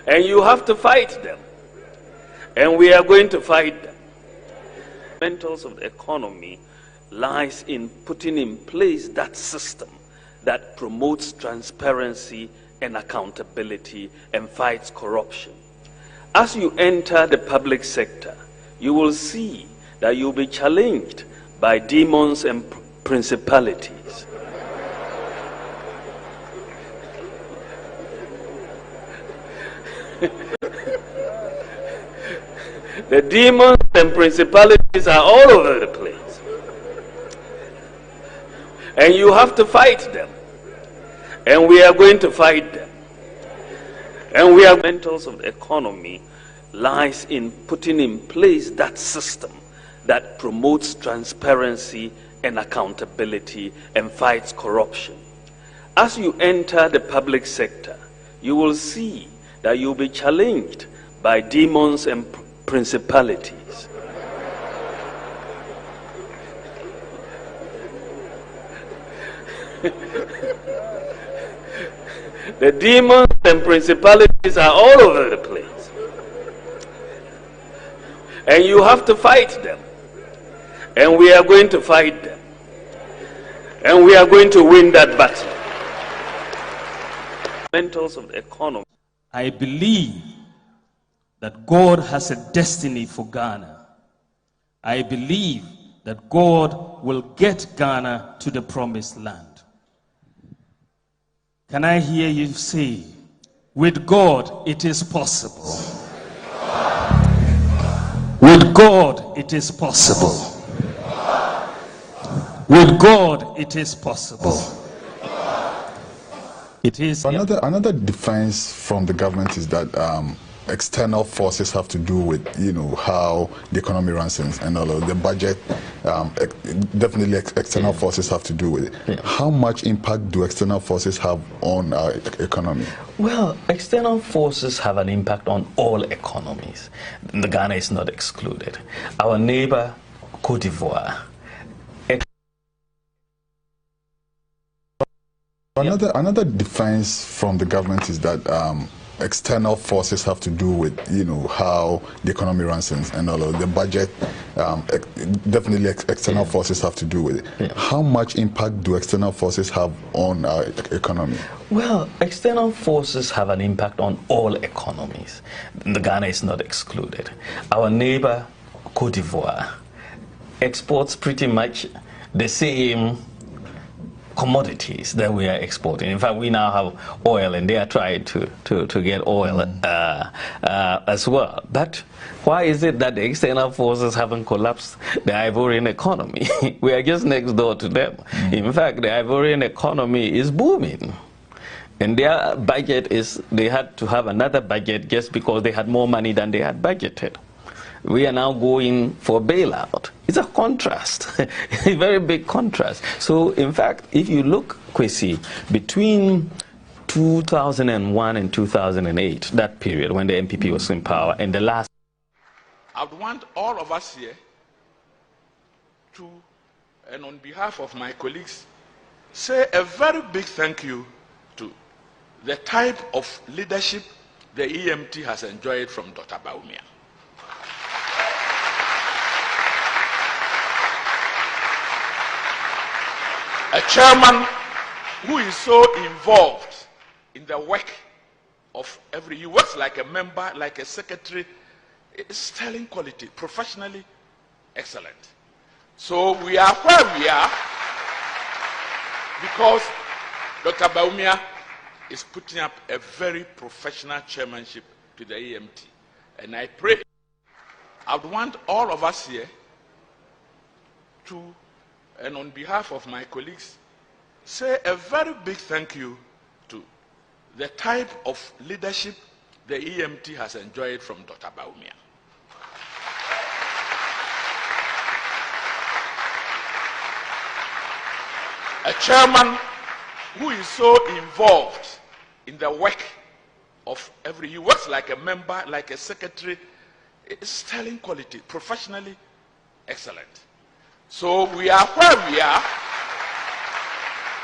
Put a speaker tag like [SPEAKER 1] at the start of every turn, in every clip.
[SPEAKER 1] And you have to fight them. And we are going to fight them. The fundamentals of the economy lies in putting in place that system that promotes transparency and accountability and fights corruption. As you enter the public sector, you will see that you'll be challenged by demons and principalities. The demons and principalities are all over the place. And you have to fight them. And we are going to fight them. And we are fundamentals of the economy lies in putting in place that system that promotes transparency and accountability and fights corruption. As you enter the public sector, you will see that you'll be challenged by demons and principalities. The demons and principalities are all over the place. And you have to fight them. And we are going to fight them. And we are going to win that battle. Fundamentals of the economy.
[SPEAKER 2] I believe that God has a destiny for Ghana. I believe that God will get Ghana to the promised land. Can I hear you say, with God it is possible. With God it is possible. With God it is possible. It is.
[SPEAKER 3] Another defense from the government is that external forces have to do with, how the economy runs and all of the budget. Definitely external forces have to do with it.
[SPEAKER 4] Yeah.
[SPEAKER 3] How much impact do external forces have on our economy?
[SPEAKER 4] Well, external forces have an impact on all economies. The Ghana is not excluded. Our neighbor, Cote d'Ivoire.
[SPEAKER 3] Another defense from the government is that external forces have to do with, how the economy runs and all of the budget. Definitely external forces have to do with it.
[SPEAKER 4] Yeah.
[SPEAKER 3] How much impact do external forces have on our economy?
[SPEAKER 4] Well, external forces have an impact on all economies. The Ghana is not excluded. Our neighbor, Cote d'Ivoire, exports pretty much the same commodities that we are exporting. In fact, we now have oil, and they are trying to get oil as well. But why is it that the external forces haven't collapsed the Ivorian economy? We are just next door to them. In fact, the Ivorian economy is booming. And their budget is, they had to have another budget just because they had more money than they had budgeted. We are now going for bailout. It's a contrast, a very big contrast. So, in fact, if you look, Kwesi, between 2001 and 2008, that period when the NPP was in power, and the last...
[SPEAKER 5] I would want all of us here to, and on behalf of my colleagues, say a very big thank you to the type of leadership the EMT has enjoyed from Dr. Bawumia. A chairman who is so involved in the work of he works like a member, like a secretary. It's sterling quality, professionally excellent. So we are where we are because Dr. Bawumia is putting up a very professional chairmanship to the EMT. And I pray, I would want all of us here to, and on behalf of my colleagues, say a very big thank you to the type of leadership the EMT has enjoyed from Dr. Bawumia. A chairman who is so involved in the work of he works like a member, like a secretary. It's sterling quality, professionally excellent. So we are where we are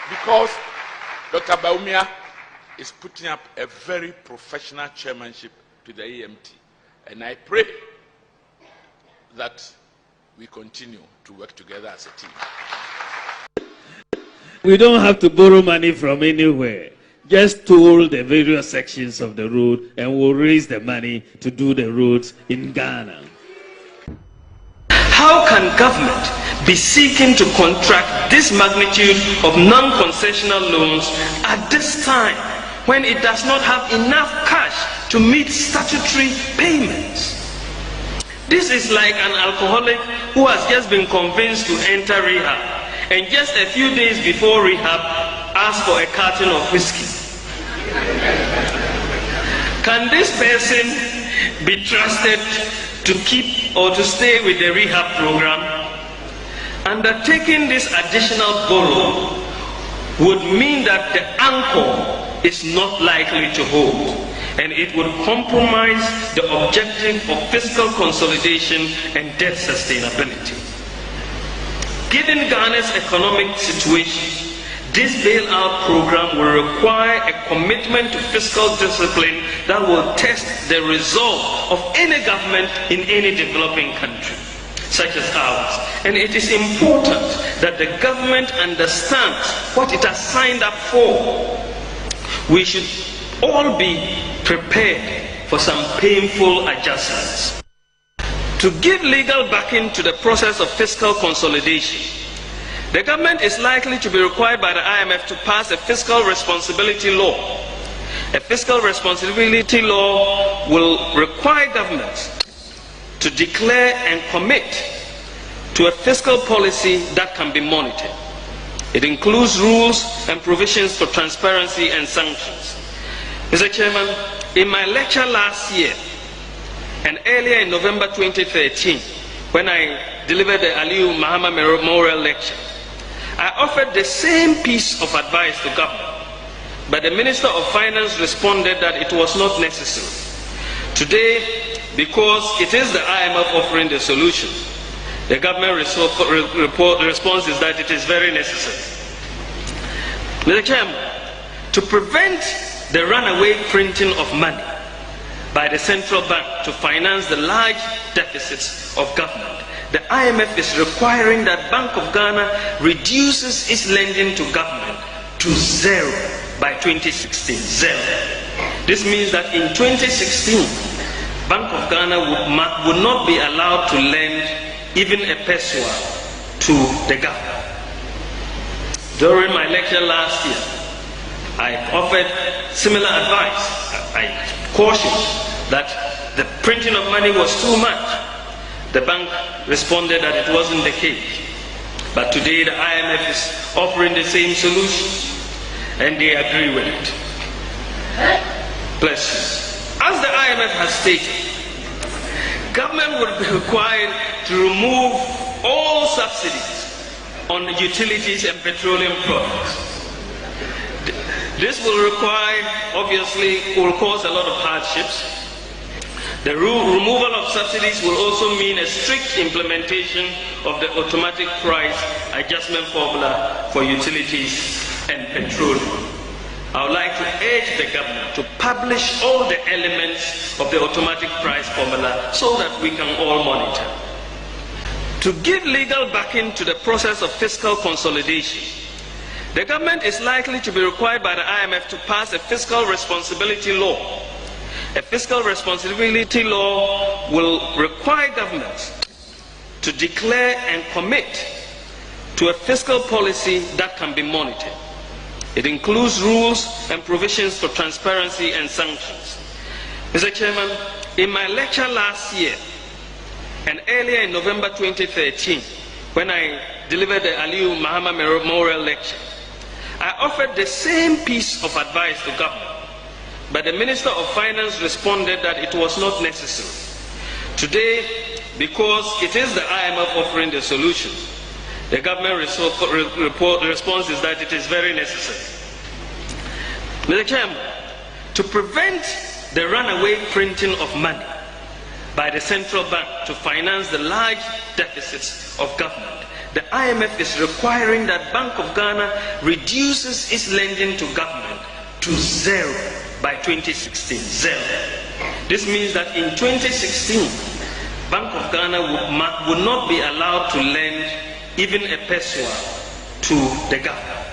[SPEAKER 5] because Dr. Bawumia is putting up a very professional chairmanship to the AMT. And I pray that we continue to work together as a team.
[SPEAKER 2] We don't have to borrow money from anywhere. Just toll the various sections of the road and we'll raise the money to do the roads in Ghana.
[SPEAKER 6] How can government be seeking to contract this magnitude of non-concessional loans at this time when it does not have enough cash to meet statutory payments? This is like an alcoholic who has just been convinced to enter rehab and just a few days before rehab asks for a carton of whiskey. Can this person be trusted to keep or to stay with the rehab program? Undertaking this additional borrow would mean that the anchor is not likely to hold, and it would compromise the objective of fiscal consolidation and debt sustainability. Given Ghana's economic situation, this bailout program will require a commitment to fiscal discipline that will test the resolve of any government in any developing country, such as ours. And it is important that the government understands what it has signed up for. We should all be prepared for some painful adjustments. To give legal backing to the process of fiscal consolidation, the government is likely to be required by the IMF to pass a fiscal responsibility law. A fiscal responsibility law will require governments to declare and commit to a fiscal policy that can be monitored. It includes rules and provisions for transparency and sanctions. Mr. Chairman, in my lecture last year and earlier in November 2013, when I delivered the Aliyu Mahama Memorial Lecture, I offered the same piece of advice to government, but the Minister of Finance responded that it was not necessary. Today, because it is the IMF offering the solution, the government response is that it is very necessary. Mr. Chairman, to prevent the runaway printing of money by the central bank to finance the large deficits of government, the IMF is requiring that Bank of Ghana reduces its lending to government to zero by 2016. Zero. This means that in 2016, Bank of Ghana would not be allowed to lend even a peso to the government. During my lecture last year, I offered similar advice. I cautioned that the printing of money was too much. The bank responded that it wasn't the case. But today the IMF is offering the same solution, and they agree with it. Bless you. As the IMF has stated, government would be required to remove all subsidies on utilities and petroleum products. This will require, obviously, will cause a lot of hardships. The removal of subsidies will also mean a strict implementation of the automatic price adjustment formula for utilities and petroleum. I would like to urge the government to publish all the elements of the automatic price formula so that we can all monitor. To give legal backing to the process of fiscal consolidation, the government is likely to be required by the IMF to pass a fiscal responsibility law. A fiscal responsibility law will require governments to declare and commit to a fiscal policy that can be monitored. It includes rules and provisions for transparency and sanctions. Mr. Chairman, in my lecture last year and earlier in November 2013, when I delivered the Aliyu Mahama Memorial Lecture, I offered the same piece of advice to government, but the Minister of Finance responded that it was not necessary. Today, because it is the IMF offering the solution, the government response is that it is very necessary. Mr. Chairman, to prevent the runaway printing of money by the central bank to finance the large deficits of government, the IMF is requiring that Bank of Ghana reduces its lending to government to to zero by 2016. Zero. This means that in 2016, Bank of Ghana would not be allowed to lend even a peso to the government.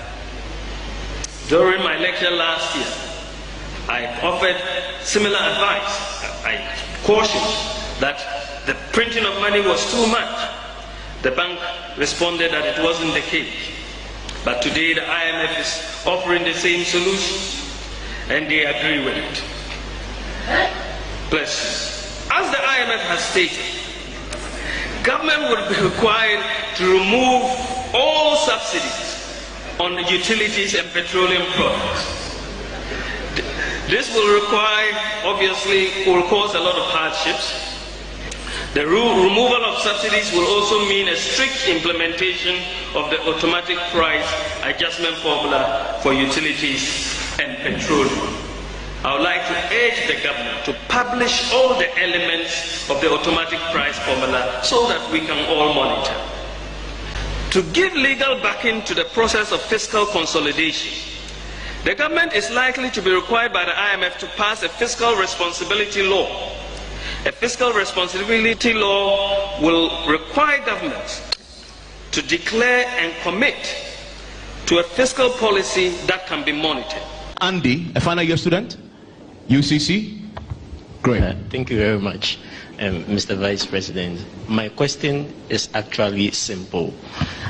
[SPEAKER 6] During my lecture last year, I offered similar advice. I cautioned that the printing of money was too much. The bank responded that it wasn't the case. But today the IMF is offering the same solution, and they agree with it. Bless you. As the IMF has stated, government would be required to remove all subsidies on utilities and petroleum products. This will require, obviously, will cause a lot of hardships. The removal of subsidies will also mean a strict implementation of the automatic price adjustment formula for utilities and petroleum. I would like to urge the government to publish all the elements of the automatic price formula so that we can all monitor. To give legal backing to the process of fiscal consolidation, the government is likely to be required by the IMF to pass a fiscal responsibility law. A fiscal responsibility law will require governments to declare and commit to a fiscal policy that can be monitored.
[SPEAKER 7] Andy, a final year student, UCC. Great.
[SPEAKER 8] Thank you very much, Mr. Vice President. My question is actually simple.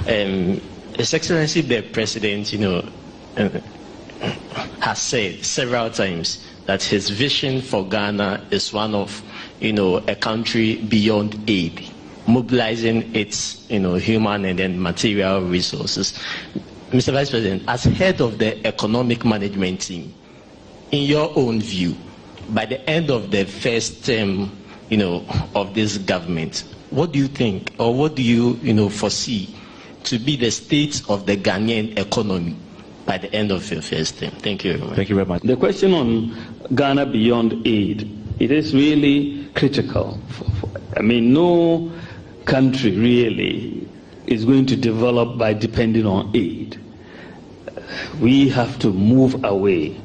[SPEAKER 8] His Excellency the President, has said several times that his vision for Ghana is one of, a country beyond aid, mobilizing its, human and then material resources. Mr. Vice President, as head of the economic management team, in your own view, by the end of the first term, of this government, what do you think, or what do you, foresee to be the state of the Ghanaian economy by the end of your first term? Thank you very much.
[SPEAKER 7] Thank you very much.
[SPEAKER 1] The question on Ghana beyond aid, it is really critical. No country really is going to develop by depending on aid. We have to move away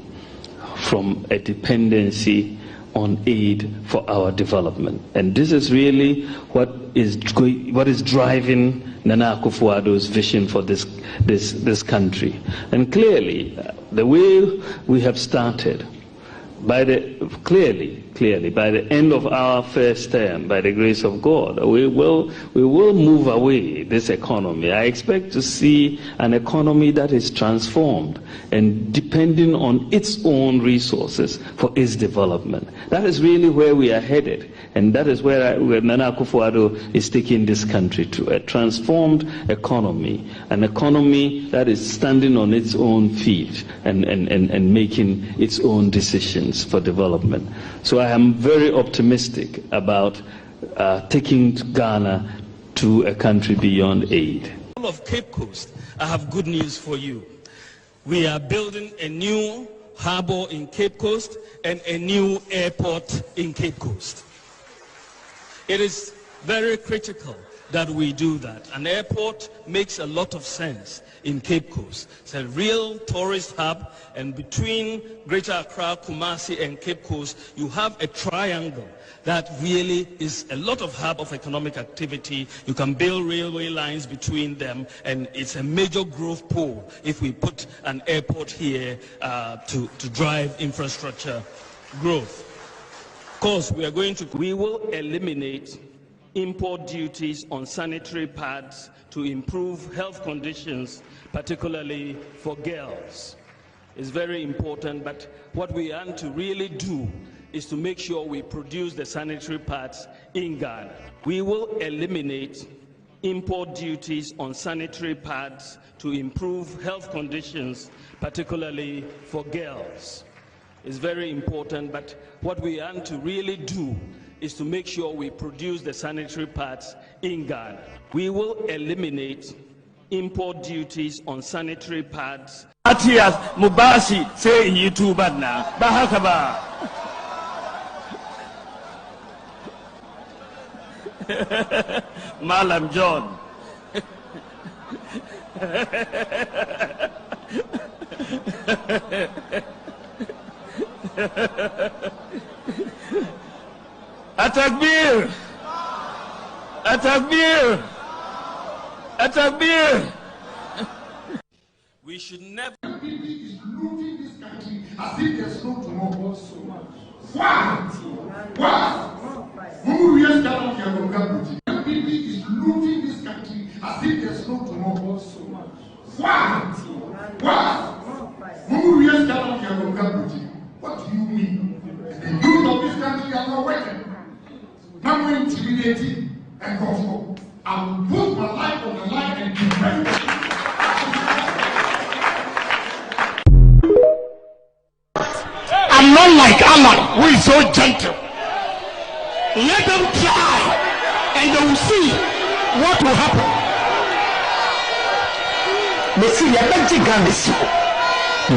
[SPEAKER 1] from a dependency on aid for our development. And this is really what is driving Nana Akufo-Addo's vision for this country. And clearly, the way we have started, clearly, by the end of our first term, by the grace of God, we will move away this economy. I expect to see an economy that is transformed and depending on its own resources for its development. That is really where we are headed, and that is where Nana Akufo-Addo is taking this country to, a transformed economy, an economy that is standing on its own feet and making its own decisions for development. So I am very optimistic about taking Ghana to a country beyond aid.
[SPEAKER 2] Of Cape Coast, I have good news for you. We are building a new harbor in Cape Coast and a new airport in Cape Coast. It is very critical that we do that. An airport makes a lot of sense in Cape Coast. It's a real tourist hub, and between Greater Accra, Kumasi, and Cape Coast, you have a triangle that really is a lot of hub of economic activity. You can build railway lines between them, and it's a major growth pole if we put an airport here to drive infrastructure growth. Of course, we will eliminate import duties on sanitary pads to improve health conditions, particularly for girls. It's very important, but what we want to really do is to make sure we produce the sanitary pads in Ghana. We will eliminate import duties on sanitary pads to improve health conditions, particularly for girls. It's very important, but what we want to really do is to make sure we produce the sanitary pads in Ghana. We will eliminate import duties on sanitary pads. Atias Mubasi say YouTube na bahakaba. Malam John. Atakbir! Atakbir! Atakbir! We should never.
[SPEAKER 9] Looting this country as if there's no tomorrow. Why? Who is looting this country as if there's no tomorrow? Why? Who is what do you mean? The youth of this country are not working. Now we're intimidating and comfortable. I will put my life on the line and defend it. I'm not like Allah, who is so gentle. Let them try, and they will see what will happen.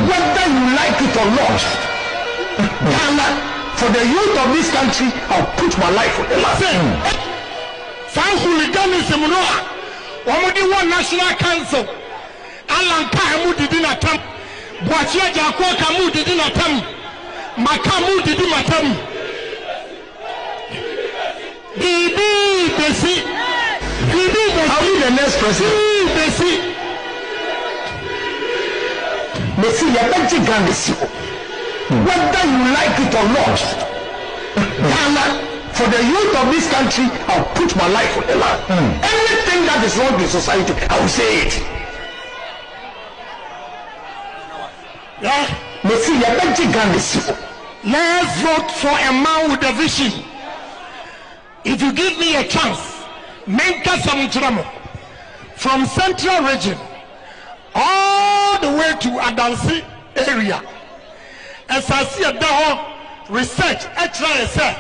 [SPEAKER 9] Whether you like it or not, Ghana, for the youth of this country, I'll put my life on the line. Some hooliganism, one national council, Alan Kamu did not come, Boachia Jako Kamu did not come. Makamu did matam. Bibi Besi. I'll be the next president. Besi. Besi, you're Gandhi. Whether you like it or not, Ghana, for the youth of this country, I'll put my life on the line. Anything that is wrong in society, I will say it. Yeah. Let's vote for a man with a vision. If you give me a chance, Menka Samtramo, from Central Region all the way to Adansi area, as I see a research, extra,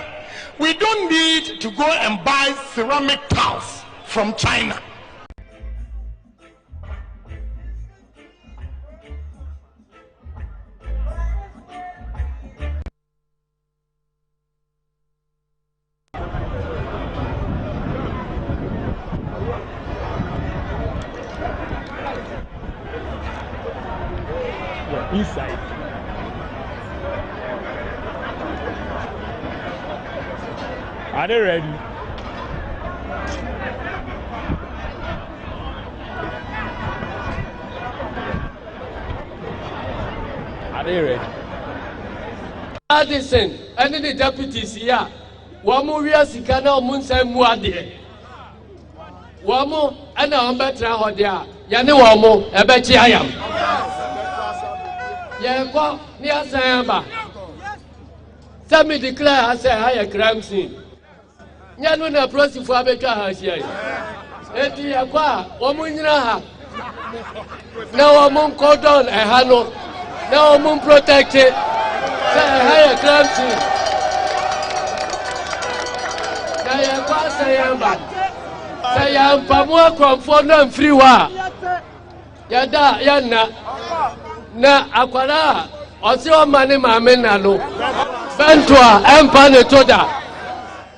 [SPEAKER 9] we don't need to go and buy ceramic tiles from China.
[SPEAKER 2] Inside. Are they ready? Are they ready?
[SPEAKER 10] Addison, and the deputies here. Wamu Sikana Munsa Muade. Wamu and our better Hodia. Yanuamo, a betty I am. Yeah, near Sayamba. Sammy declare as a higher crime scene. Yanuna prosi for Abeka has here. Eti Aqua, Omunra. Now a moon cordon a hano. Now a moon protected. Say a higher crime scene. Nayaqua Sayamba. Sayamba more comfort and free war. Yada Yana. Na akwara osi o mani maame na no bentua empa ne toda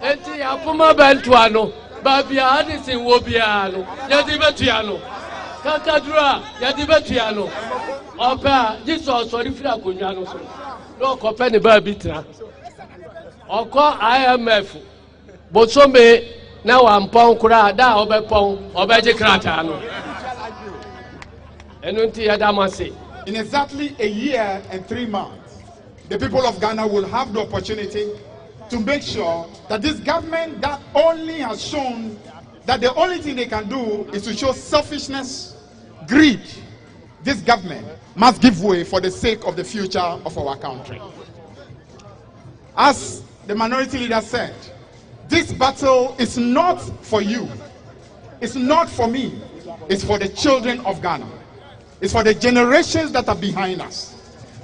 [SPEAKER 10] enti apuma bentua no babia Addison wo bia no yedi betua no kakadura yedi betua no opa Jesus sorry fira akonwa no so no kope ne ba bitra okọ IMF bosome na wampon kura da obepon obeje krata no enunti yadamase.
[SPEAKER 9] In exactly a year and 3 months, the people of Ghana will have the opportunity to make sure that this government that only has shown that the only thing they can do is to show selfishness, greed, this government must give way for the sake of the future of our country. As the minority leader said, this battle is not for you, it's not for me, it's for the children of Ghana. It's for the generations that are behind us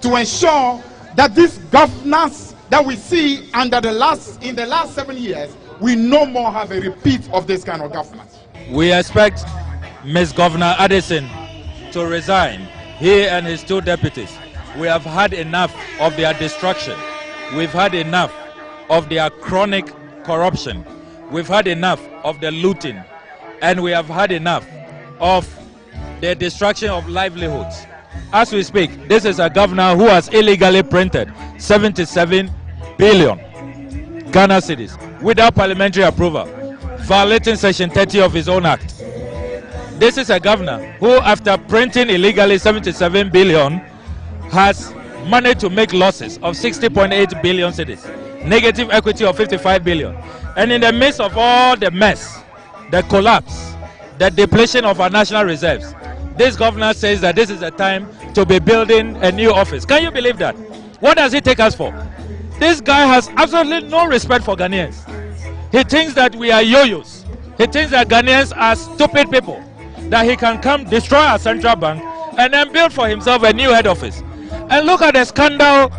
[SPEAKER 9] to ensure that this governance that we see in the last 7 years, we no more have a repeat of this kind of governance.
[SPEAKER 11] We expect Ms. Governor Addison to resign, he and his 2 deputies. We have had enough of their destruction. We've had enough of their chronic corruption. We've had enough of the looting, and we have had enough of the destruction of livelihoods. as we speak, this is a governor who has illegally printed 77 billion Ghana cedis without parliamentary approval, violating section 30 of his own act. This is a governor who, after printing illegally 77 billion, has managed to make losses of 60.8 billion cedis, negative equity of 55 billion. And in the midst of all the mess, the collapse, the depletion of our national reserves, this governor says that this is a time to be building a new office. Can you believe that? What does he take us for? This guy has absolutely no respect for Ghanaians. He thinks that we are yo-yos. He thinks that Ghanaians are stupid people, that he can come destroy our central bank and then build for himself a new head office. And look at the scandal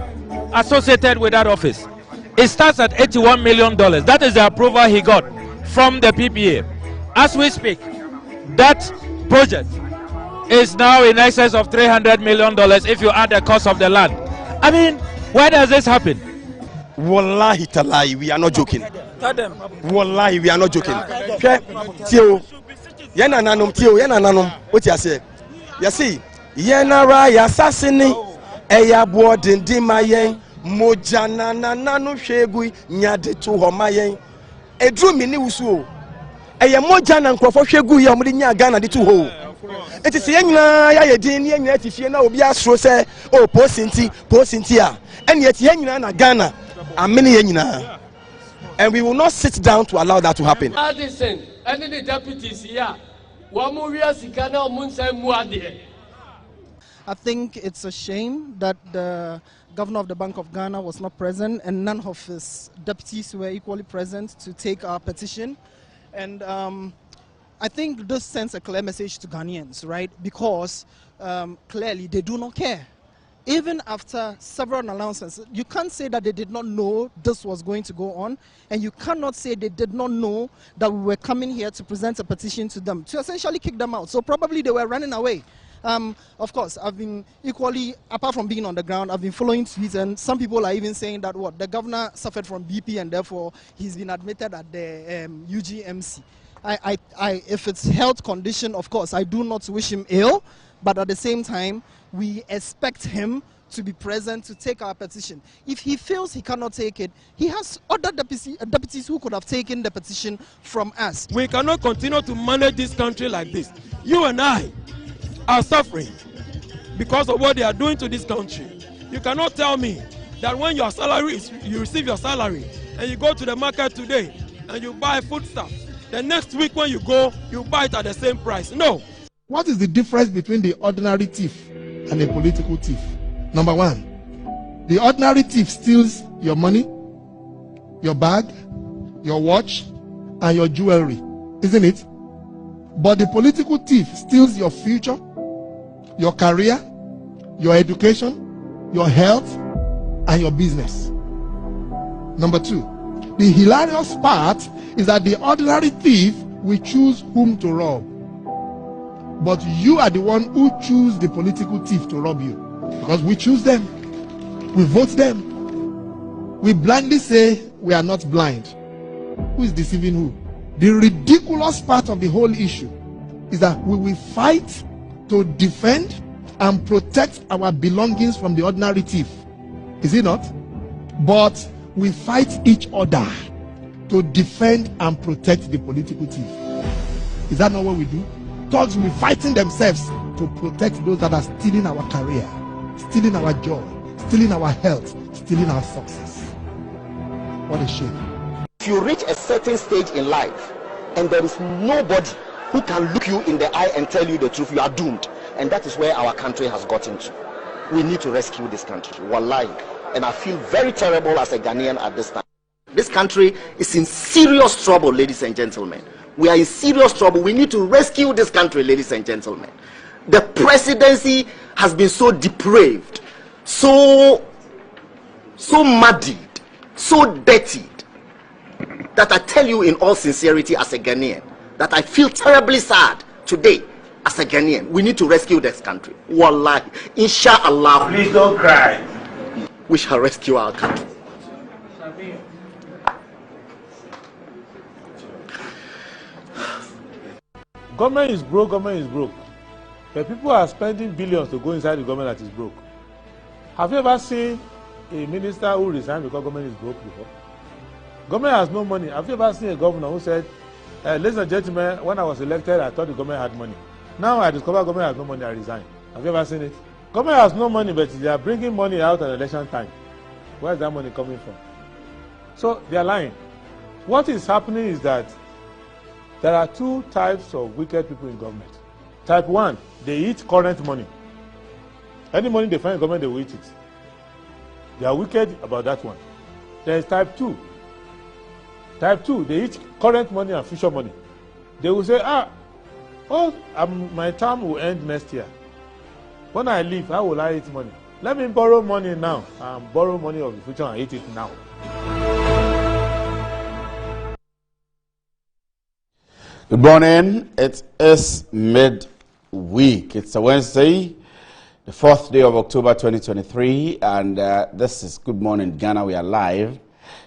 [SPEAKER 11] associated with that office. It starts at $81 million. That is the approval he got from the PPA. As we speak, that project is now in excess of $300 million if you add the cost of the land. I mean, where does this happen?
[SPEAKER 12] Wallahi talahi, we are not joking. Wallahi, we are not joking. Tio, yana nanum, Tio, yana nanum. What you say? You see, yenara yasasini, eya boarding di mayen, mojana nananu shegui, nyade tu homayen. Edru mini usu. Eya mojana nkrofo shegui ya mudi nya Ghana di tu ho. It is yenya ya yedin yenya tifie na obi asro se o posinti a. And yet yenya na Ghana. And many yenyina. And we will not sit down to allow that to happen.
[SPEAKER 10] Addison, and the deputies here.
[SPEAKER 13] I think it's a shame that the governor of the Bank of Ghana was not present and none of his deputies were equally present to take our petition. And I think this sends a clear message to Ghanaians, right? Because clearly they do not care. Even after several announcements, you can't say that they did not know this was going to go on, and you cannot say they did not know that we were coming here to present a petition to them, to essentially kick them out. So probably they were running away. Of course, I've been equally, apart from being on the ground, I've been following tweets, and some people are even saying that the governor suffered from BP and therefore he's been admitted at the UGMC. If it's health condition, of course, I do not wish him ill, but at the same time, we expect him to be present to take our petition. If he feels he cannot take it, he has other deputies who could have taken the petition from us.
[SPEAKER 14] We cannot continue to manage this country like this. You and I are suffering because of what they are doing to this country. You cannot tell me that when your salary is, you receive your salary and you go to the market today and you buy foodstuff, the next week when you go, you buy it at the same price. No.
[SPEAKER 9] What is the difference between the ordinary thief and a political thief? Number one, the ordinary thief steals your money, your bag, your watch, and your jewelry, isn't it? But the political thief steals your future, your career, your education, your health, and your business. Number two, the hilarious part is that the ordinary thief will choose whom to rob. But you are the one who choose the political thief to rob you. Because we choose them. We vote them. We blindly say we are not blind. Who is deceiving who? The ridiculous part of the whole issue is that we will fight to defend and protect our belongings from the ordinary thief. Is it not? But we fight each other to defend and protect the political thief. Is that not what we do? Thugs will be fighting themselves to protect those that are stealing our career, stealing our joy, stealing our health, stealing our success. What a shame.
[SPEAKER 15] If you reach a certain stage in life and there is nobody who can look you in the eye and tell you the truth, you are doomed. And that is where our country has gotten to. We need to rescue this country. Wallahi. And I feel very terrible as a Ghanaian at this time. This country is in serious trouble, ladies and gentlemen. We are in serious trouble. We need to rescue this country, ladies and gentlemen. The presidency has been so depraved, so muddied, so dirtied, that I tell you in all sincerity as a Ghanaian, that I feel terribly sad today as a Ghanaian. We need to rescue this country. Wallahi. Inshallah. Please don't cry. We shall rescue our country.
[SPEAKER 16] Government is broke, government is broke. But people are spending billions to go inside the government that is broke. Have you ever seen a minister who resigned because government is broke before? Government has no money. Have you ever seen a governor who said, ladies and gentlemen, when I was elected, I thought the government had money. Now I discover government has no money, I resign. Have you ever seen it? Government has no money, but they are bringing money out at election time. Where is that money coming from? So they are lying. What is happening is that there are two types of wicked people in government. Type 1, they eat current money. Any money they find in government, they will eat it. They are wicked about that one. There is type 2. Type 2, they eat current money and future money. They will say, my term will end next year. When I leave, how will I eat money? Let me borrow money now and borrow money of the future and eat it now.
[SPEAKER 17] Good morning. It is midweek. It's a Wednesday, the 4th day of October 2023, and this is Good Morning Ghana. We are live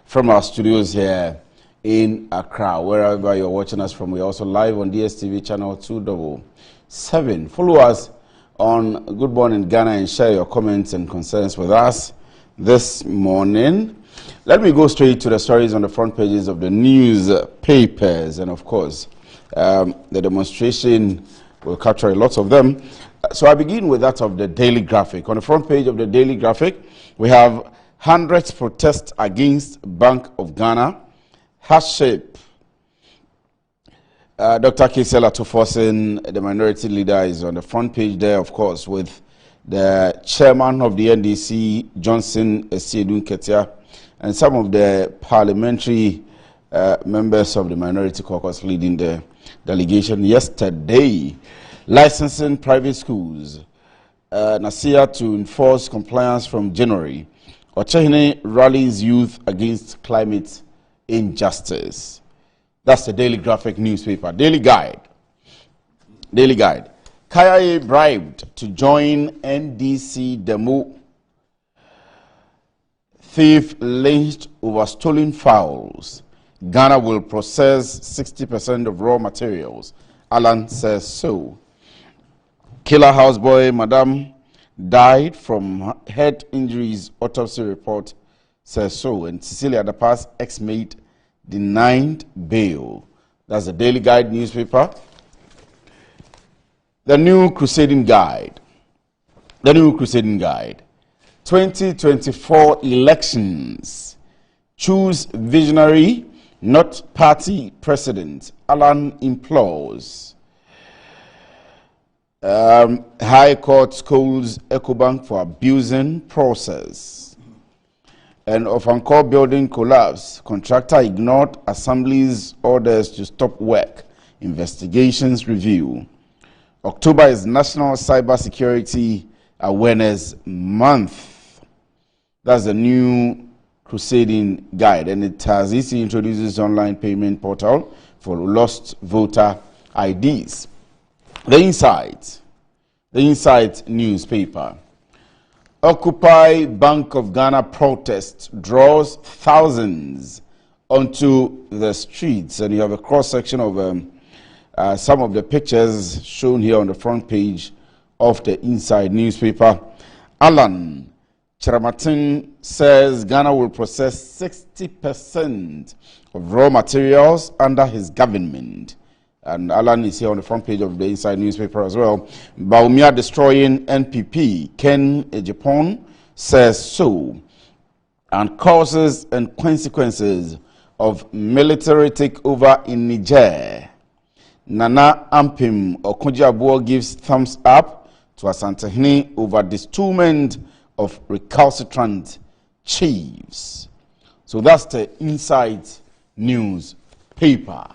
[SPEAKER 17] from our studios here in Accra. Wherever you're watching us from, we're also live on DSTV channel 277. Follow us on Good Morning Ghana and share your comments and concerns with us this morning. Let me go straight to the stories on the front pages of the newspapers, and of course, the demonstration will capture a lot of them. So I begin with that of the Daily Graphic. On the front page of the Daily Graphic, we have hundreds protest against Bank of Ghana. Hardship. Dr. Kisela Tofosin, the minority leader, is on the front page there, of course, with the chairman of the NDC, Johnson Esiedun Ketia, and some of the parliamentary members of the minority caucus leading the delegation yesterday. Licensing private schools. Nasia to enforce compliance from January. Ochehene rallies youth against climate injustice. That's the Daily Graphic newspaper. Daily Guide. Daily Guide. Kaya bribed to join NDC demo. Thief lynched over stolen fowls. Ghana will process 60% of raw materials. Alan says so. Killer houseboy Madam died from head injuries. Autopsy report says so. And Cecilia Dapa's ex-mate denied bail. That's the Daily Guide newspaper. The New Crusading Guide. The New Crusading Guide. 2024 elections. Choose visionary, not party president. Alan implores. High Court scolds EcoBank for abusing process. And Ofankor building collapse. Contractor ignored Assembly's orders to stop work. Investigations review. October is National Cybersecurity Awareness Month. That's the New Crusading Guide, and it has EC introduces online payment portal for lost voter IDs. The Insight newspaper. Occupy Bank of Ghana protest draws thousands onto the streets, and you have a cross section of some of the pictures shown here on the front page of the Inside newspaper. Alan Cheramatin says Ghana will process 60% of raw materials under his government. And Alan is here on the front page of the Inside newspaper as well. Baumia destroying NPP. Ken Ejipon says so. And causes and consequences of military takeover in Niger. Nana Ampim Okonjo-Abuo gives thumbs up to Asantehene over dismemberment of recalcitrant chiefs. So that's the Inside newspaper.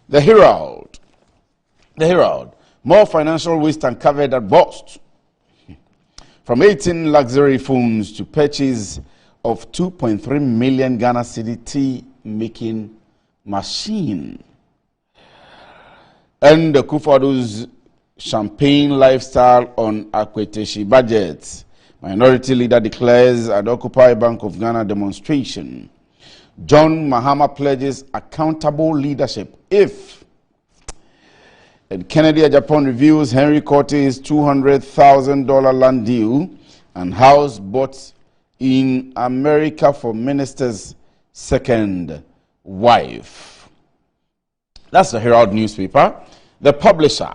[SPEAKER 17] The Herald. The Herald. More financial waste uncovered at Bost. From 18 luxury phones to purchase of 2.3 million Ghana cedi tea making machine. And the Kufadu's champagne lifestyle on Akweteshi budget. Minority leader declares at Occupy Bank of Ghana demonstration. John Mahama pledges accountable leadership if And Kennedy Japan reviews Henry Cortez $200,000 land deal and house bought in America for minister's second wife. That's the Herald newspaper. The publisher,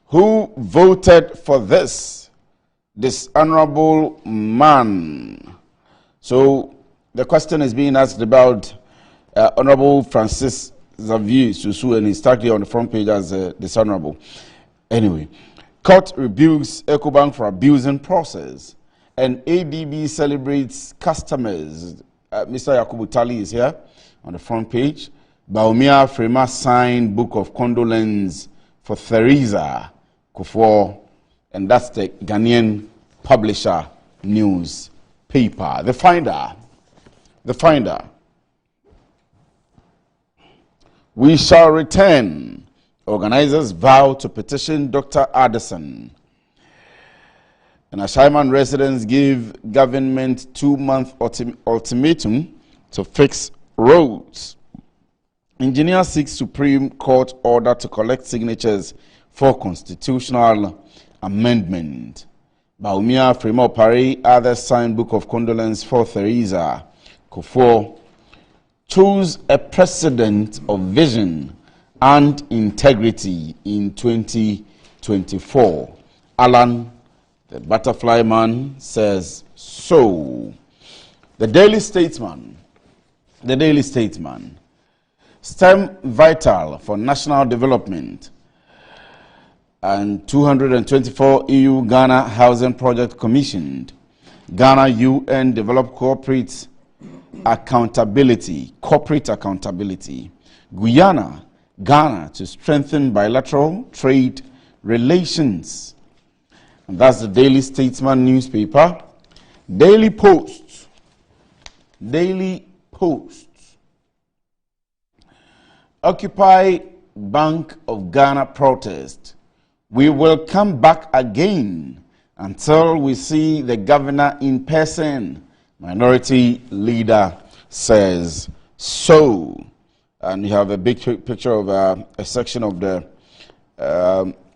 [SPEAKER 17] who voted for this dishonorable man. So the question is being asked about Honorable Francis Xavier Susu, and he's started on the front page as dishonorable. Anyway, court rebukes EcoBank for abusing process, and ADB celebrates customers. Mr. Yakubu Tali is here on the front page. Bawumia Freema signed book of condolence for Theresa Kufuor, and that's the Ghanaian publisher newspaper. The Finder. We shall return. Organizers vow to petition Dr. Addison. And Ashaiman residents give government 2-month ultimatum to fix roads. Engineer seeks Supreme Court order to collect signatures for constitutional amendment. Bawumia Freema Opare, others signed book of condolence for Theresa Kufuor. Chose a precedent of vision and integrity in 2024. Alan, the butterfly man, says so. The Daily Statesman. STEM vital for national development. And 224 EU Ghana housing project commissioned. Ghana UN develop corporate accountability. Guyana, Ghana to strengthen bilateral trade relations. And that's the Daily Statesman newspaper. Daily Post. Occupy Bank of Ghana protest. We will come back again until we see the governor in person. Minority leader says so. And you have a big picture of a section of the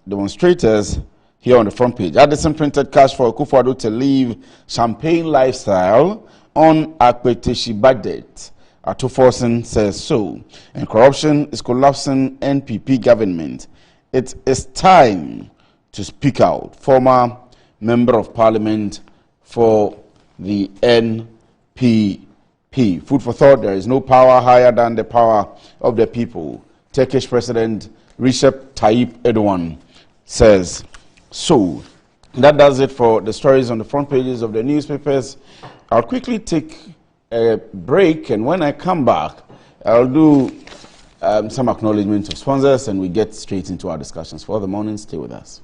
[SPEAKER 17] demonstrators here on the front page. Addison printed cash for Akufo-Addo to leave champagne lifestyle on Akpeteshi budget. Atuforsen says so. And corruption is collapsing NPP government. It is time to speak out. Former member of parliament for the NPP. Food for thought, there is no power higher than the power of the people. Turkish President Recep Tayyip Erdogan says so. That does it for the stories on the front pages of the newspapers. I'll quickly take a break, and when I come back, I'll do some acknowledgement of sponsors, and we get straight into our discussions. For the morning, stay with us.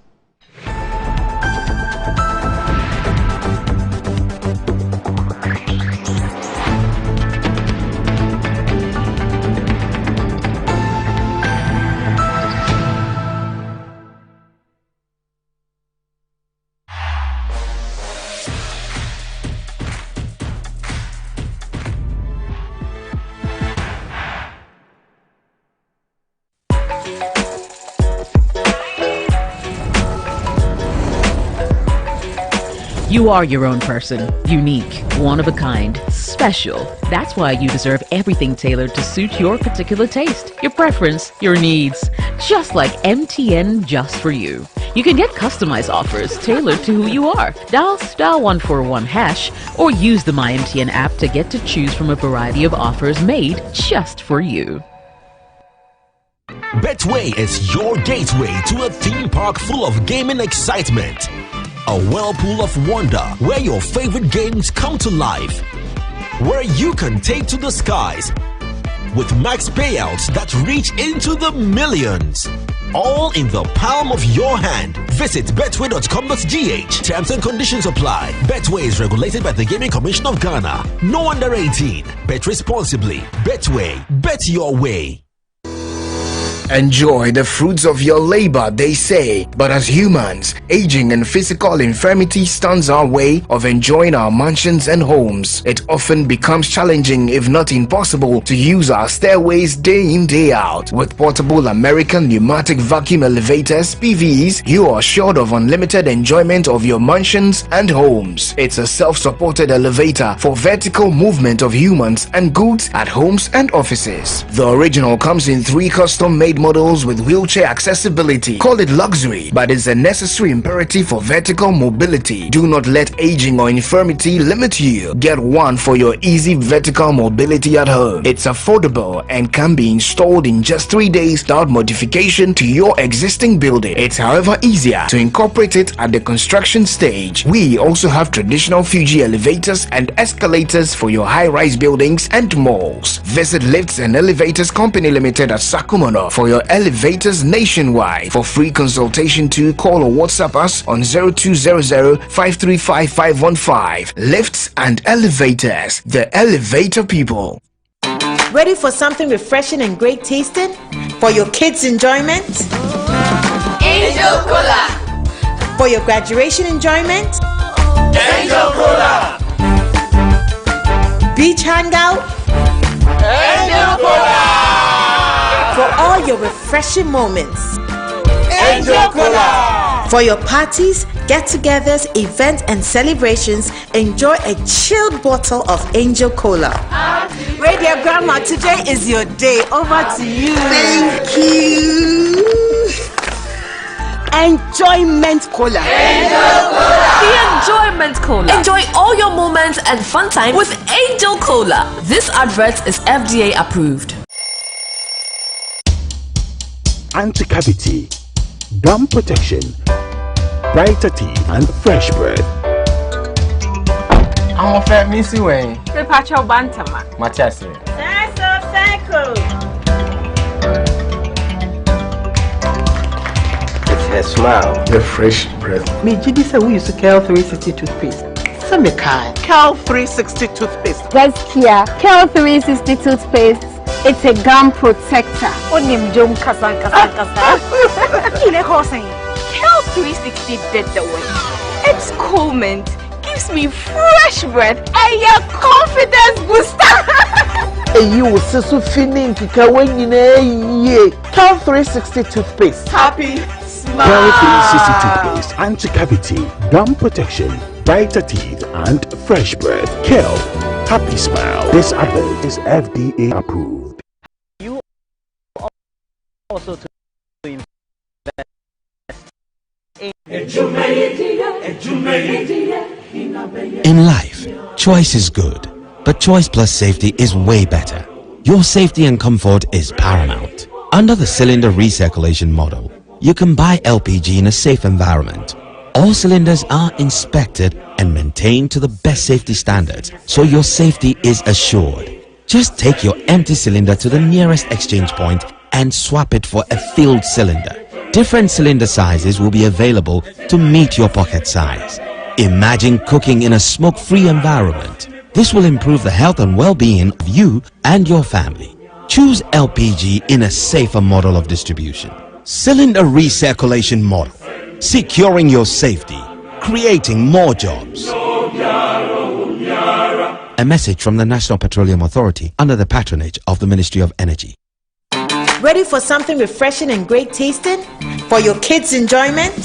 [SPEAKER 18] You are your own person, unique, one of a kind, special. That's why you deserve everything tailored to suit your particular taste, your preference, your needs. Just like MTN Just For You. You can get customized offers tailored to who you are. Dial *141# or use the MyMTN app to get to choose from a variety of offers made just for you.
[SPEAKER 19] Betway is your gateway to a theme park full of gaming excitement. A whirlpool of wonder where your favorite games come to life. Where you can take to the skies with max payouts that reach into the millions. All in the palm of your hand. Visit betway.com.gh. Terms and conditions apply. Betway is regulated by the Gaming Commission of Ghana. No under 18. Bet responsibly. Betway. Bet your way.
[SPEAKER 20] Enjoy the fruits of your labor, they say. But as humans, aging and physical infirmity stands our way of enjoying our mansions and homes. It often becomes challenging, if not impossible, to use our stairways day in, day out. With portable American pneumatic vacuum elevators, PVs, you are assured of unlimited enjoyment of your mansions and homes. It's a self-supported elevator for vertical movement of humans and goods at homes and offices. The original comes in 3 custom-made models with wheelchair accessibility. Call it luxury, but it's a necessary imperative for vertical mobility. Do not let aging or infirmity limit you. Get one for your easy vertical mobility at home. It's affordable and can be installed in just 3 days without modification to your existing building. It's however easier to incorporate it at the construction stage. We also have traditional Fuji elevators and escalators for your high-rise buildings and malls. Visit Lifts and Elevators Company Limited at Sakumono for your elevators nationwide. For free consultation to call or WhatsApp us on 0200-535-515. Lifts and Elevators, the elevator people.
[SPEAKER 21] Ready for something refreshing and great tasting for your kids' enjoyment? Angel Cola. For your graduation enjoyment? Angel Cola. Beach hangout? Angel Cola. For all your refreshing moments? Angel Cola. For your parties, get-togethers, events, and celebrations, enjoy a chilled bottle of Angel Cola. Radio Grandma, today is your day. Over to you. Thank you. Enjoyment Cola.
[SPEAKER 22] Angel Cola. The Enjoyment Cola. Enjoy all your moments and fun time with Angel Cola. This advert is FDA approved.
[SPEAKER 23] Anti-cavity, gum protection, brighter teeth, and fresh breath.
[SPEAKER 24] I'm afraid Missy Wayne.
[SPEAKER 22] Prepare Bantama.
[SPEAKER 24] Matthias. It's her smile.
[SPEAKER 23] The fresh breath.
[SPEAKER 25] Me, Judy said we used to Cal 360 toothpaste.
[SPEAKER 24] Cal 360 toothpaste.
[SPEAKER 26] Guys, here, Cal 360 toothpaste. It's a gum protector. Onim jom kasan.
[SPEAKER 22] Ile Hossein. Cal 360 did the way. It's cool mint. Gives me fresh breath and your confidence booster.
[SPEAKER 25] You will see feeling kika when you know Cal 360 toothpaste.
[SPEAKER 22] Happy smile.
[SPEAKER 23] Cal 360 toothpaste, anti-cavity, gum protection, brighter teeth, and fresh breath. Cal, happy smile. This advert is FDA approved.
[SPEAKER 25] You also to invest
[SPEAKER 27] in life, choice is good, but choice plus safety is way better. Your safety and comfort is paramount. Under the cylinder recirculation model, you can buy LPG in a safe environment. All cylinders are inspected and maintained to the best safety standards, so your safety is assured. Just take your empty cylinder to the nearest exchange point and swap it for a filled cylinder. Different cylinder sizes will be available to meet your pocket size. Imagine cooking in a smoke-free environment. This will improve the health and well-being of you and your family. Choose LPG in a safer model of distribution. Cylinder recirculation model. Securing your safety. Creating more jobs. A message from the National Petroleum Authority under the patronage of the Ministry of Energy.
[SPEAKER 21] Ready for something refreshing and great tasting for your kids' enjoyment?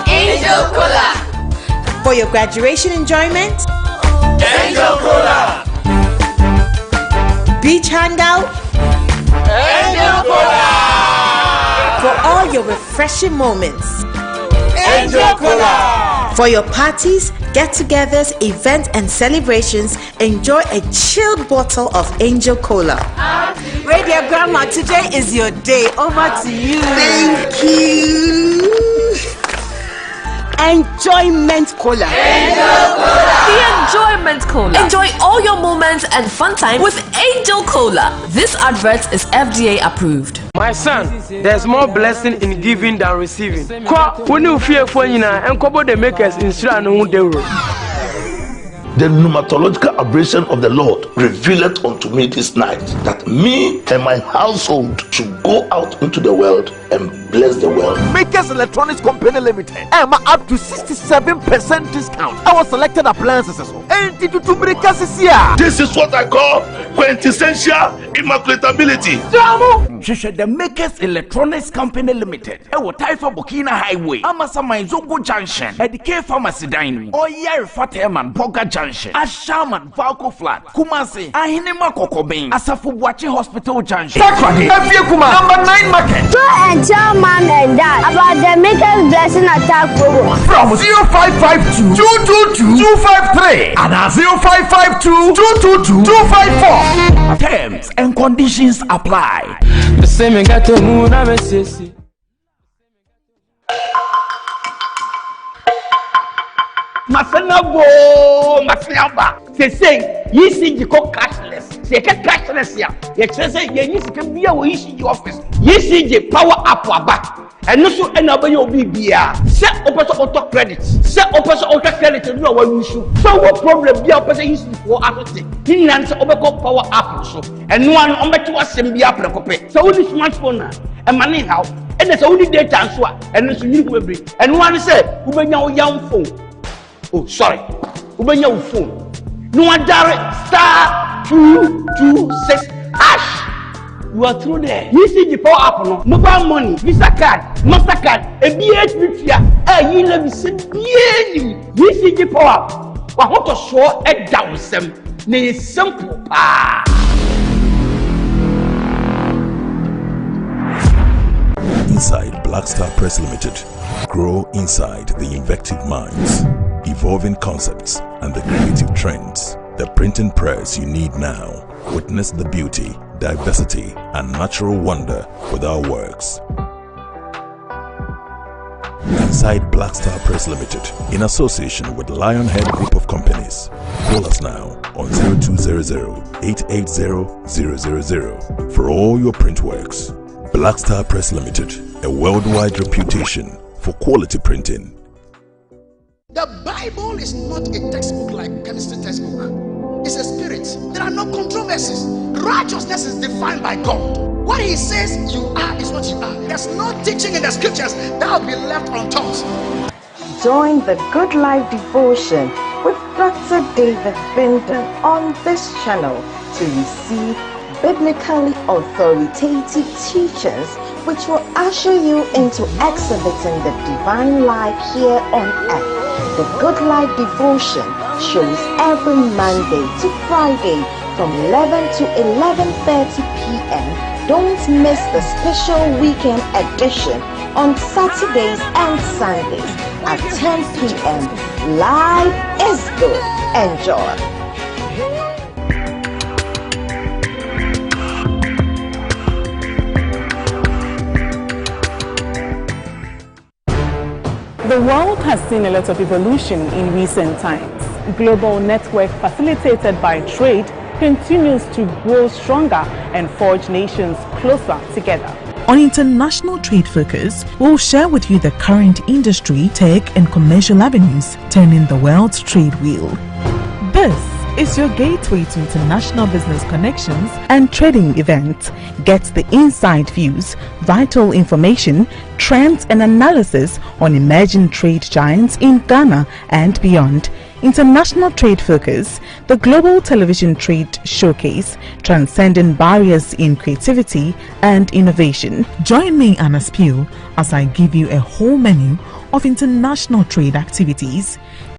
[SPEAKER 21] Angel Cola. For your graduation enjoyment? Angel Cola. Beach hangout? Angel Cola. For all your refreshing moments? Angel Cola. For your parties, get-togethers, events, and celebrations, enjoy a chilled bottle of Angel Cola. Radio Grandma, today is your day. Over to you. Thank you. Enjoyment Cola.
[SPEAKER 22] Angel Cola. The Enjoyment Cola. Enjoy all your moments and fun time with Angel Cola. This advert is FDA approved.
[SPEAKER 24] My son, there's more blessing in giving than receiving. When you fear for you and cover the makers in Strano.
[SPEAKER 1] The pneumatological aberration of the Lord revealed unto me this night that me and my household should go out into the world and bless the world.
[SPEAKER 25] Makers Electronics Company Limited. I'm up to 67% discount. Our selected appliances.
[SPEAKER 1] This is what I call quintessential immaculatability.
[SPEAKER 25] The Makers Electronics Company Limited. Taifa Burkina Highway. Amasama Zongo Junction. At the K Pharmacy Dining. Oyer Fateman Boga Junction. Ashaman Valco Flat. Kumasi. Ahinema Kokobin. Asafubuachi Hospital Junction. Takwadi. Number 9 Market.
[SPEAKER 3] Tell mom and dad about the Makers Blessing Attack program.
[SPEAKER 25] From 0552 222 253 and 0552 222 254. Terms and conditions apply. The same
[SPEAKER 4] Masaba. Say, you see, you call cashless. Say, cashless here. You say, you need to be a issue office. You see, the power up or back. And also, another you'll be beer. Set up auto credit. Set up auto credit to do our issue. So, what problem be a person history for everything? He answer overcome power up. So, and one on to us and be up. So, only smartphone and money how. And there's only data and so and it's you will be. And one said, who bring your young phone. Oh, sorry. Open your phone. No one direct star 226 hash. You are through there. You see the power up no mobile money, Visa card, Mastercard, a BHP here. You let me see BHP. You see the power up. I want to show a down some. Ne simple pa.
[SPEAKER 5] Inside Black Star Press Limited, grow inside the invective minds, evolving concepts and the creative trends. The printing press you need now. Witness the beauty, diversity, and natural wonder with our works. Inside Black Star Press Limited, in association with Lionhead Group of Companies. Call us now on 0200-880-000 for all your print works. Black Star Press Limited, a worldwide reputation for quality printing.
[SPEAKER 6] The Bible is not a textbook like chemistry textbook. It's a spirit. There are no controversies. Righteousness is defined by God. What he says you are is what you are. There's no teaching in the scriptures that will be left untaught.
[SPEAKER 21] Join the Good Life Devotion with Dr. David Bindon on this channel to receive biblically authoritative teachings which will usher you into exhibiting the divine life here on earth. The Good Life Devotion shows every Monday to Friday from 11 to 11:30 p.m. Don't miss the special weekend edition on Saturdays and Sundays at 10 p.m. Life is good. Enjoy.
[SPEAKER 7] The world has seen a lot of evolution in recent times. Global network facilitated by trade continues to grow stronger and forge nations closer together.
[SPEAKER 8] On International Trade Focus, we'll share with you the current industry, tech and commercial avenues turning the world's trade wheel. This is your gateway to international business connections and trading events. Get the inside views, vital information, trends and analysis on emerging trade giants in Ghana and beyond. International Trade Focus, the global television trade showcase, transcending barriers in creativity and innovation. Join me, Anna Spiel, as I give you a whole menu of international trade activities.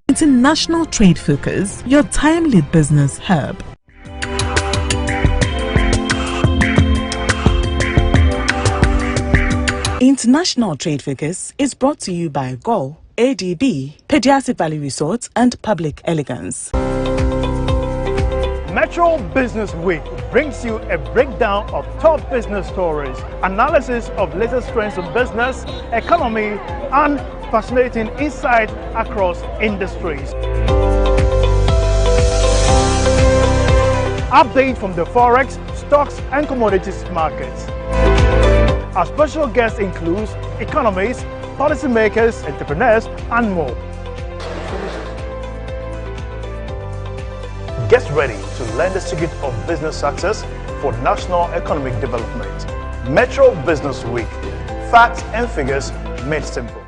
[SPEAKER 8] International Trade Focus, your timely business hub. International Trade Focus is brought to you by GOL, ADB, Pediatric Valley Resort and Public Elegance.
[SPEAKER 28] Metro Business Week brings you a breakdown of top business stories, analysis of latest trends in business, economy, and fascinating insight across industries. Update from the Forex, stocks, and commodities markets. Our special guest includes economists, policymakers, entrepreneurs, and more. Get ready to learn the secret of business success for national economic development. Metro Business Week. Facts and figures made simple.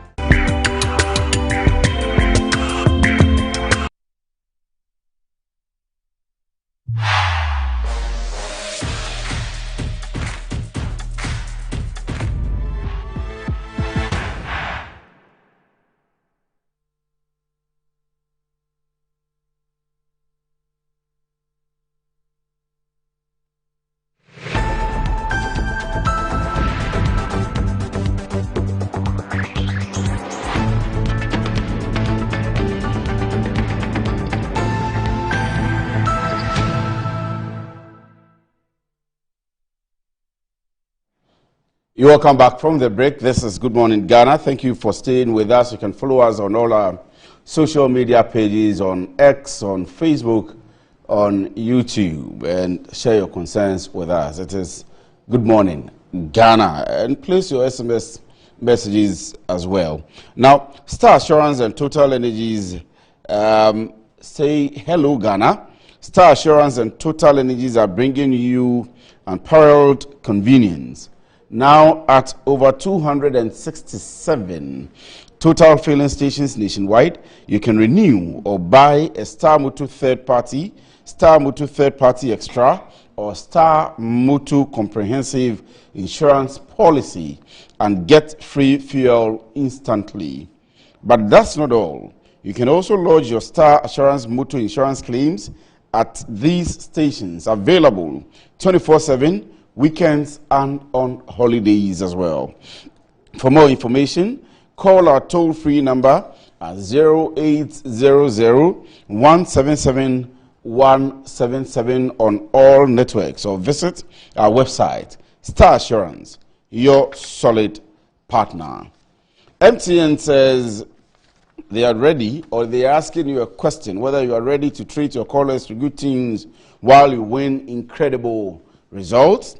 [SPEAKER 17] You're welcome back from the break. This is Good Morning Ghana. Thank you for staying with us. You can follow us on all our social media pages, on X, on Facebook, on YouTube, and share your concerns with us. It is Good Morning Ghana. And place your SMS messages as well. Now, Star Assurance and Total Energies say hello, Ghana. Star Assurance and Total Energies are bringing you unparalleled convenience. Now at over 267 total filling stations nationwide, you can renew or buy a Star Moto third party, Star Moto third party extra, or Star Moto comprehensive insurance policy and get free fuel instantly. But that's not all. You can also lodge your Star Assurance Moto insurance claims at these stations, available 24/7, weekends and on holidays as well. For more information, call our toll-free number at 0800-177-177 on all networks, or visit our website. Star Assurance, your solid partner. MTN says they are ready, or they are asking you a question whether you are ready to treat your callers to good tunes while you win incredible results.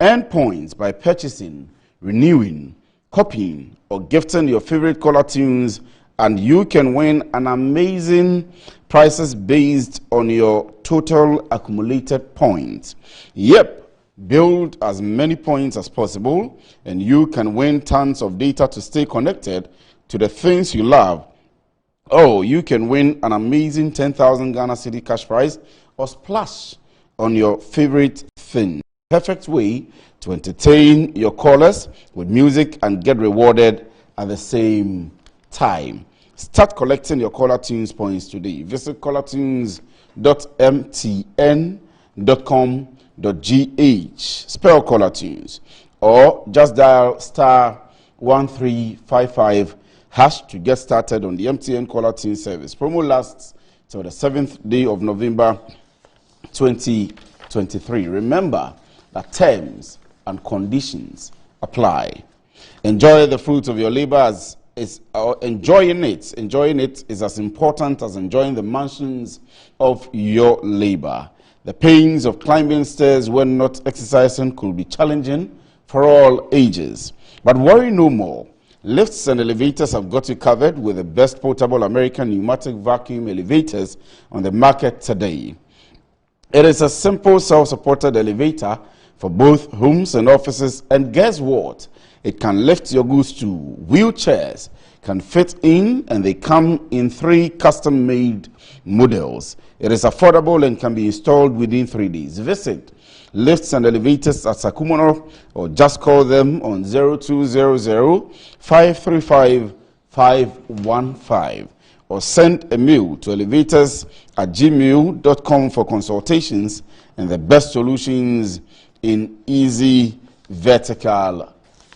[SPEAKER 17] Earn points by purchasing, renewing, copying, or gifting your favorite caller tunes, and you can win an amazing prizes based on your total accumulated points. Yep, build as many points as possible, and you can win tons of data to stay connected to the things you love. Oh, you can win an amazing 10,000 Ghana City cash prize or splash on your favorite thing. Perfect way to entertain your callers with music and get rewarded at the same time. Start collecting your caller tunes points today. Visit collartunes.mtn.com.gh, spell caller tunes, or just dial star 1355 hash to get started on the MTN caller tune service. Promo lasts till the 7th day of November 2023. Remember that terms and conditions apply. Enjoy the fruits of your labor enjoying it is as important as enjoying the mansions of your labor. The pains of climbing stairs when not exercising could be challenging for all ages. But worry no more. Lifts and elevators have got you covered with the best portable American pneumatic vacuum elevators on the market today. It is a simple self-supported elevator for both homes and offices, and guess what? It can lift your goods too. Wheelchairs can fit in, and they come in 3 custom-made models. It is affordable and can be installed within 3 days. Visit Lifts and Elevators at Sakumono, or just call them on 0200-535-515, or send a mail to elevators@gmail.com for consultations and the best solutions in easy vertical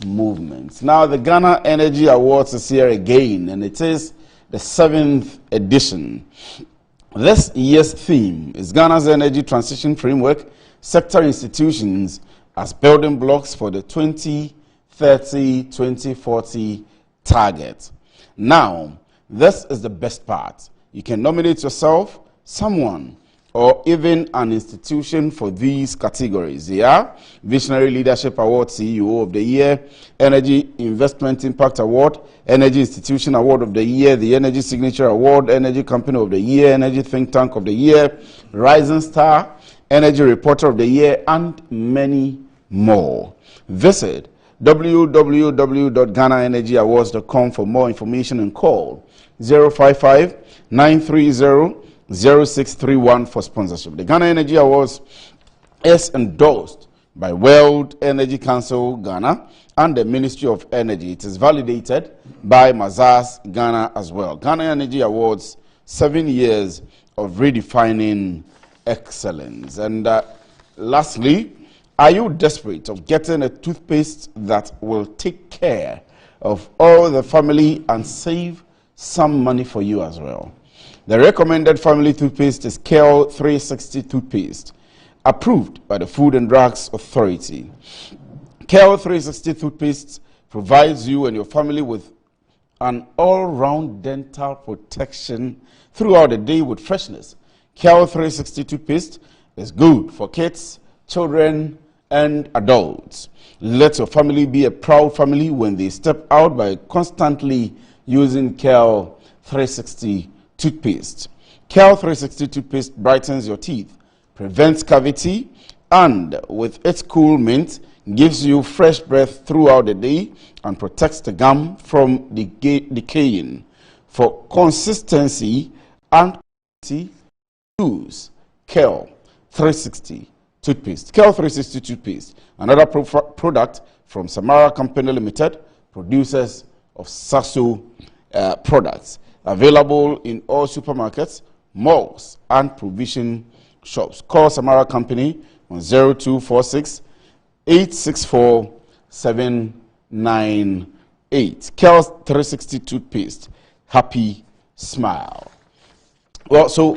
[SPEAKER 17] movements. Now, the Ghana Energy Awards is here again, and it is the 7th edition. This year's theme is Ghana's Energy Transition Framework, Sector Institutions as Building Blocks for the 2030-2040 target. Now, this is the best part. You can nominate yourself, someone, or even an institution for these categories. They are Visionary Leadership Award, CEO of the Year, Energy Investment Impact Award, Energy Institution Award of the Year, the Energy Signature Award, Energy Company of the Year, Energy Think Tank of the Year, Rising Star, Energy Reporter of the Year, and many more. Visit www.GhanaEnergyAwards.com for more information and call 055-930-0631 for sponsorship. The Ghana Energy Awards is endorsed by World Energy Council Ghana and the Ministry of Energy. It is validated by Mazars Ghana as well. Ghana Energy Awards, 7 years of redefining excellence. And lastly, are you desperate of getting a toothpaste that will take care of all the family and save some money for you as well? The recommended family toothpaste is KEL 360 toothpaste, approved by the Food and Drugs Authority. KEL 360 toothpaste provides you and your family with an all-round dental protection throughout the day with freshness. KEL 360 toothpaste is good for kids, children, and adults. Let your family be a proud family when they step out by constantly using KEL 360 toothpaste. KEL 360 toothpaste brightens your teeth, prevents cavity, and with its cool mint, gives you fresh breath throughout the day and protects the gum from decaying. For consistency and quality, use KEL 360 toothpaste. KEL 360 toothpaste, another product from Samara Company Limited, producers of Sasso products, available in all supermarkets, malls, and provision shops. Call Samara Company on 0246 864 798. KEL 360 toothpaste. Happy smile. Well, so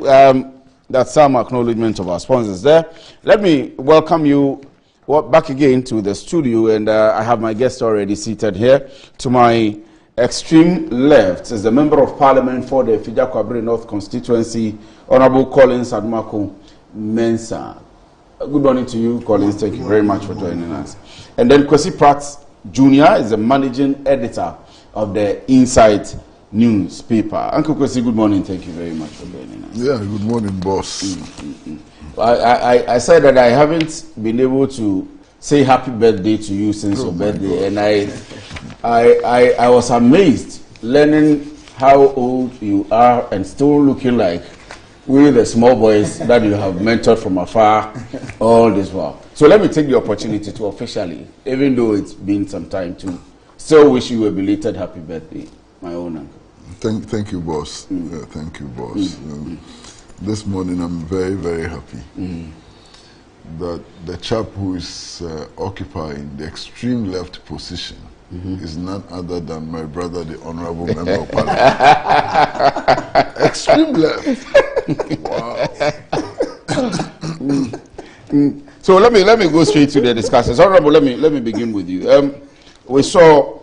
[SPEAKER 17] that's some acknowledgement of our sponsors there. Let me welcome you back again to the studio, and I have my guest already seated here. To my extreme left is the Member of Parliament for the Fija Kwabere North constituency, Honorable Collins Admako Mensah. Good morning to you, Collins. Thank you very much for joining us. And then Kwesi Pratt Jr. is the managing editor of the Insight newspaper. Uncle Kwesi, good morning. Thank you very much for joining us.
[SPEAKER 2] Yeah, good morning, boss.
[SPEAKER 17] I said that I haven't been able to say happy birthday to you since your birthday, and I was amazed learning how old you are and still looking like we the small boys that you have mentored from afar all this while. So let me take the opportunity to officially, even though it's been some time, to still wish you a belated happy birthday, my own uncle.
[SPEAKER 2] Thank you, boss. Thank you, boss. This morning I'm very, very happy that the chap who is occupying the extreme left position is none other than my brother, the Honorable Member of Parliament. Extreme left. Wow.
[SPEAKER 17] So let me go straight to the discussions. Honorable, let me begin with you. We saw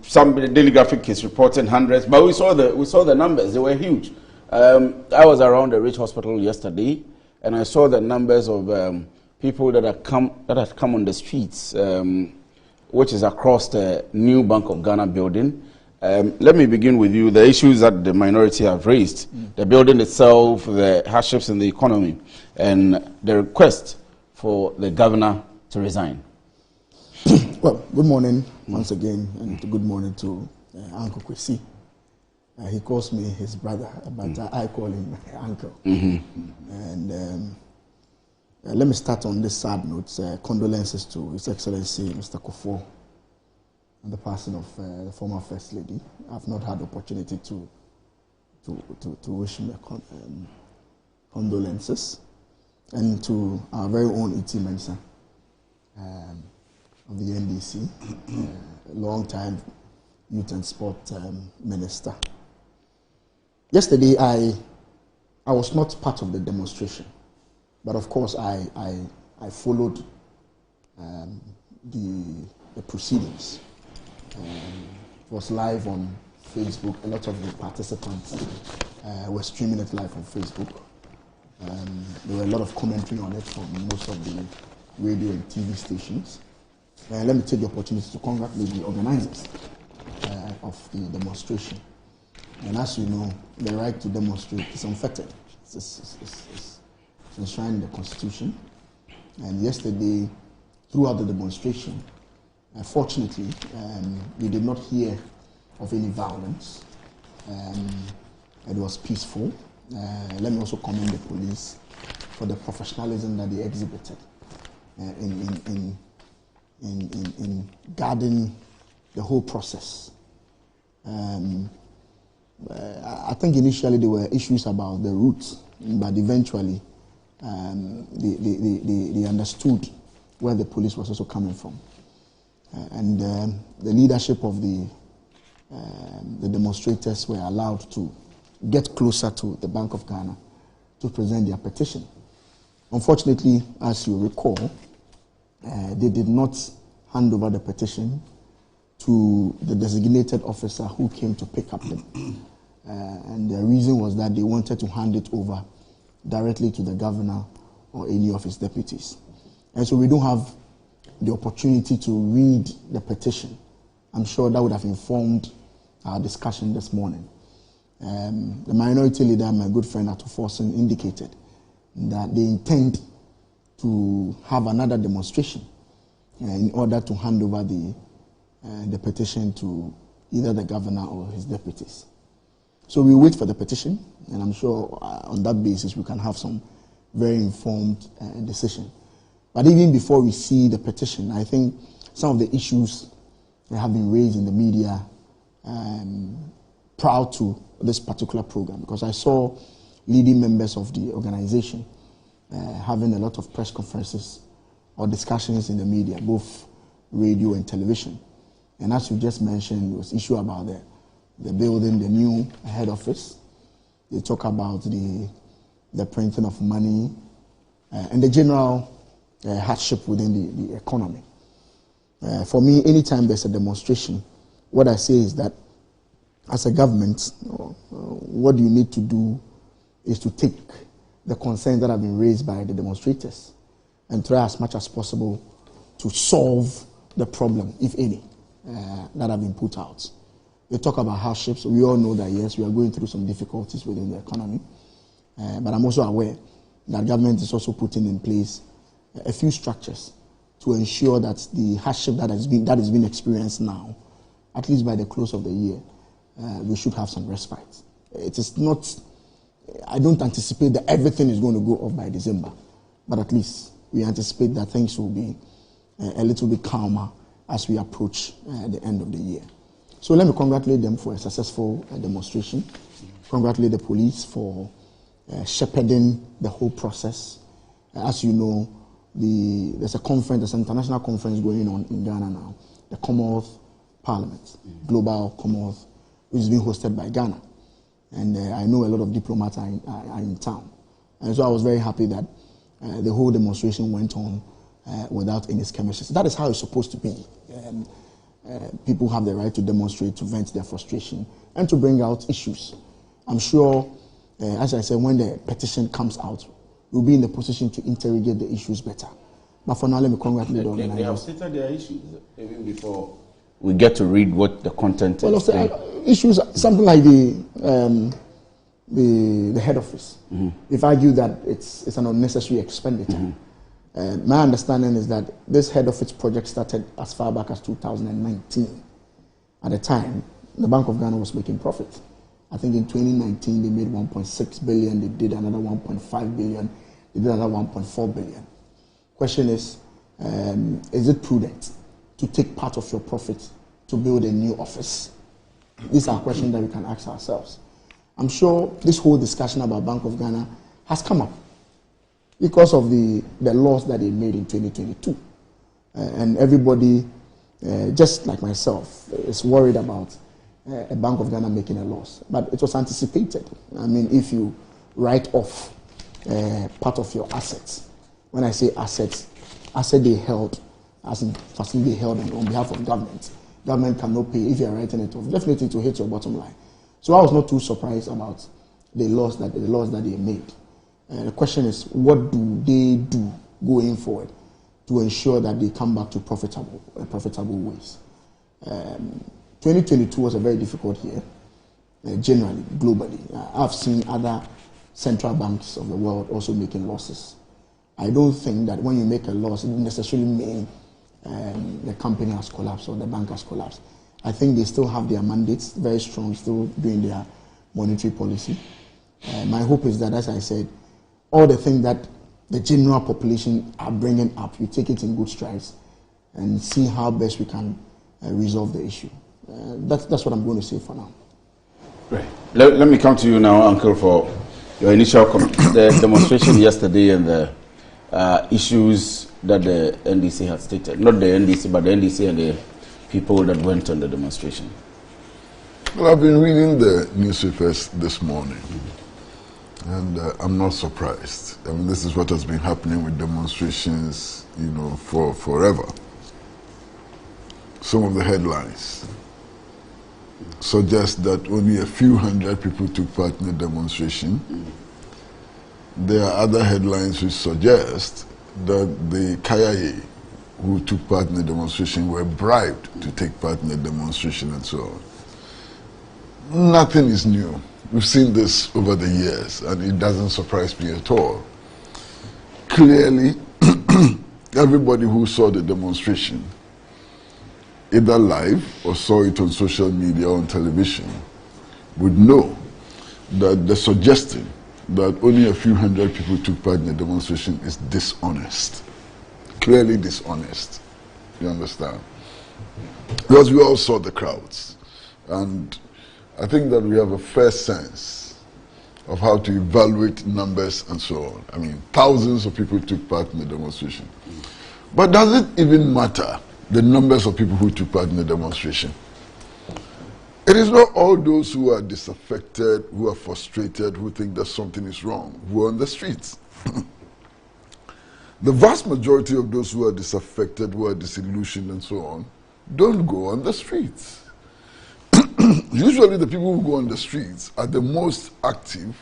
[SPEAKER 17] some Daily Graphic is reporting hundreds, but we saw the numbers. They were huge. I was around the Rich Hospital yesterday, and I saw the numbers of people that have come on the streets, which is across the new Bank of Ghana building. Let me begin with you. The issues that the minority have raised, the building itself, the hardships in the economy, and the request for the governor to resign.
[SPEAKER 9] Well, good morning once again, and good morning to Uncle Kwesi. He calls me his brother, but I call him uncle. And let me start on this sad note. Condolences to His Excellency Mr. Kufuor and the passing of the former First Lady. I've not had the opportunity to wish him condolences, and to our very own E.T. Mensah of the NDC, long-time youth and sport minister. Yesterday, I was not part of the demonstration, but of course I followed the proceedings. It was live on Facebook. A lot of the participants were streaming it live on Facebook. There were a lot of commentary on it from most of the radio and TV stations. Let me take the opportunity to congratulate the organizers of the demonstration. And as you know, the right to demonstrate is unfettered. It's enshrined in the Constitution. And yesterday, throughout the demonstration, fortunately, we did not hear of any violence. It was peaceful. Let me also commend the police for the professionalism that they exhibited in guarding the whole process. I think initially there were issues about the route, but eventually they understood where the police was also coming from. And the leadership of the demonstrators were allowed to get closer to the Bank of Ghana to present their petition. Unfortunately, as you recall, they did not hand over the petition to the designated officer who came to pick up them. And the reason was that they wanted to hand it over directly to the governor or any of his deputies. And so we don't have the opportunity to read the petition. I'm sure that would have informed our discussion this morning. The minority leader, my good friend Ato Forson, indicated that they intend to have another demonstration in order to hand over the petition to either the governor or his deputies. So we wait for the petition, and I'm sure on that basis we can have some very informed decision. But even before we see the petition, I think some of the issues that have been raised in the media prior to this particular program, because I saw leading members of the organization having a lot of press conferences or discussions in the media, both radio and television. And as you just mentioned, there was issue about the building, the new head office. They talk about the printing of money and the general hardship within the economy. For me, anytime there's a demonstration, what I say is that as a government, what you need to do is to take the concerns that have been raised by the demonstrators and try as much as possible to solve the problem, if any, that have been put out. They talk about hardships. We all know that, yes, we are going through some difficulties within the economy. But I'm also aware that government is also putting in place a few structures to ensure that the hardship that is being experienced now, at least by the close of the year, we should have some respite. It is not, I don't anticipate that everything is going to go off by December, but at least we anticipate that things will be a little bit calmer as we approach the end of the year. So let me congratulate them for a successful demonstration. Congratulate the police for shepherding the whole process. As you know, there's an international conference going on in Ghana now, the Commonwealth Parliament, Global Commonwealth, which is being hosted by Ghana. And I know a lot of diplomats are in town. And so I was very happy that the whole demonstration went on without any skirmishes. That is how it's supposed to be. People have the right to demonstrate, to vent their frustration, and to bring out issues. I'm sure, as I said, when the petition comes out, we'll be in the position to interrogate the issues better. But for now, let me congratulate the organizers.
[SPEAKER 17] They have stated their issues even before we get to read what the content is.
[SPEAKER 9] Issues, something like the head office. They've argued that it's an unnecessary expenditure. My understanding is that this head office project started as far back as 2019. At the time, the Bank of Ghana was making profit. I think in 2019 they made 1.6 billion, they did another 1.5 billion, they did another 1.4 billion. Question is it prudent to take part of your profit to build a new office? These are questions that we can ask ourselves. I'm sure this whole discussion about Bank of Ghana has come up because of the laws that they made in 2022. And everybody, just like myself, is worried about a Bank of Ghana making a loss. But it was anticipated. I mean, if you write off part of your assets, when I say assets, asset they held, as in facility held on behalf of government, government cannot pay if you are writing it off, definitely to hit your bottom line. So I was not too surprised about the laws that they made. The question is, what do they do going forward to ensure that they come back to profitable ways? 2022 was a very difficult year, generally, globally. I've seen other central banks of the world also making losses. I don't think that when you make a loss, it doesn't necessarily mean the company has collapsed or the bank has collapsed. I think they still have their mandates very strong, still doing their monetary policy. My hope is that, as I said, all the things that the general population are bringing up, you take it in good strides and see how best we can resolve the issue. That's what I'm going to say for now.
[SPEAKER 17] Right. Let me come to you now, Uncle, for your initial the demonstration yesterday and the issues that the NDC had stated. Not the NDC, but the NDC and the people that went on the demonstration.
[SPEAKER 2] Well, I've been reading the newspapers this morning, and I'm not surprised. I mean, this is what has been happening with demonstrations, for forever. Some of the headlines suggest that only a few hundred people took part in the demonstration. There are other headlines which suggest that the Kayaye who took part in the demonstration were bribed to take part in the demonstration and so on. Nothing is new. We've seen this over the years, and it doesn't surprise me at all. Clearly, everybody who saw the demonstration, either live or saw it on social media or on television, would know that the suggestion that only a few hundred people took part in the demonstration is dishonest. Clearly dishonest. You understand? Because we all saw the crowds. And I think that we have a fair sense of how to evaluate numbers and so on. I mean, thousands of people took part in the demonstration. But does it even matter, the numbers of people who took part in the demonstration? It is not all those who are disaffected, who are frustrated, who think that something is wrong, who are on the streets. The vast majority of those who are disaffected, who are disillusioned and so on, don't go on the streets. Usually the people who go on the streets are the most active,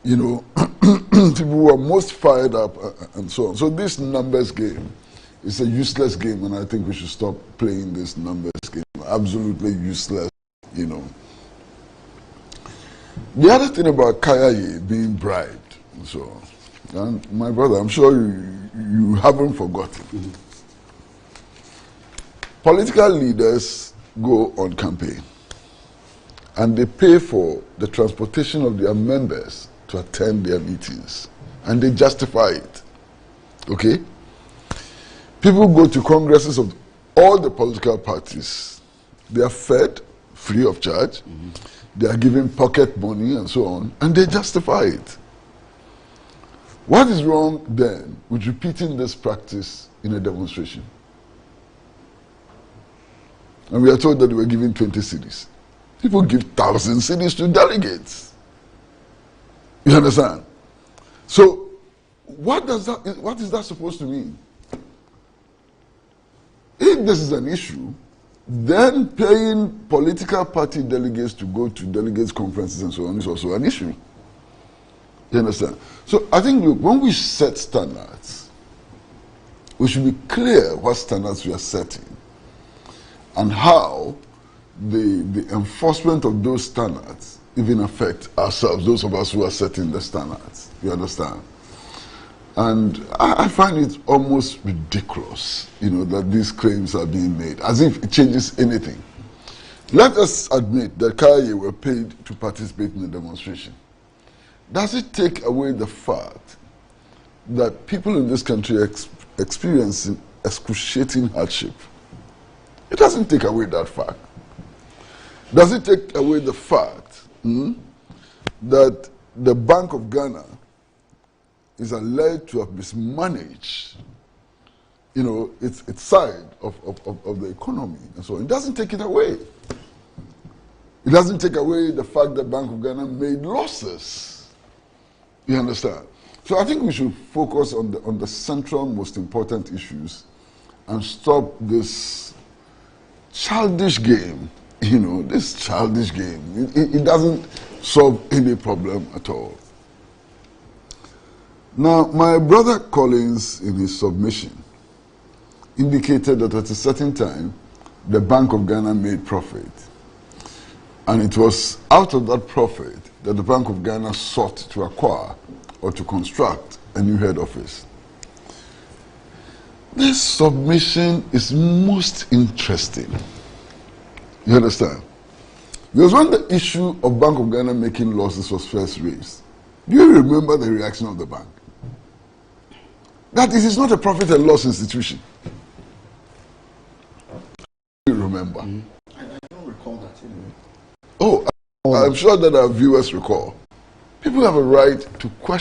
[SPEAKER 2] people who are most fired up and so on. So this numbers game is a useless game, and I think we should stop playing this numbers game. Absolutely useless, The other thing about Kayaye being bribed and so on, and my brother, I'm sure you haven't forgotten. Political leaders go on campaign and they pay for the transportation of their members to attend their meetings, and they justify it. Okay? People go to congresses of all the political parties. They are fed free of charge. They are given pocket money and so on, and they justify it. What is wrong then with repeating this practice in a demonstration? And we are told that they were given 20 cedis. People give 1,000 cedis to delegates. You understand? So, what is that supposed to mean? If this is an issue, then paying political party delegates to go to delegates conferences and so on is also an issue. You understand? So I think, look, when we set standards, we should be clear what standards we are setting and how the enforcement of those standards even affect ourselves, those of us who are setting the standards. You understand? And I find it almost ridiculous, that these claims are being made, as if it changes anything. Let us admit that Kayaye were paid to participate in the demonstration. Does it take away the fact that people in this country are experiencing excruciating hardship? It doesn't take away that fact. Does it take away the fact that the Bank of Ghana is alleged to have mismanaged, its side of the economy and so on? It doesn't take it away. It doesn't take away the fact that Bank of Ghana made losses. You understand? So I think we should focus on the central, most important issues and stop this childish game. You know, this childish game, it doesn't solve any problem at all. Now, my brother Collins, in his submission, indicated that at a certain time, the Bank of Ghana made profit. And it was out of that profit that the Bank of Ghana sought to acquire or to construct a new head office. This submission is most interesting. You understand? Because when the issue of Bank of Ghana making losses was first raised, do you remember the reaction of the bank? That it is not a profit and loss institution. Do you remember?
[SPEAKER 9] I don't recall that anyway.
[SPEAKER 2] Oh, I'm sure that our viewers recall. People have a right to question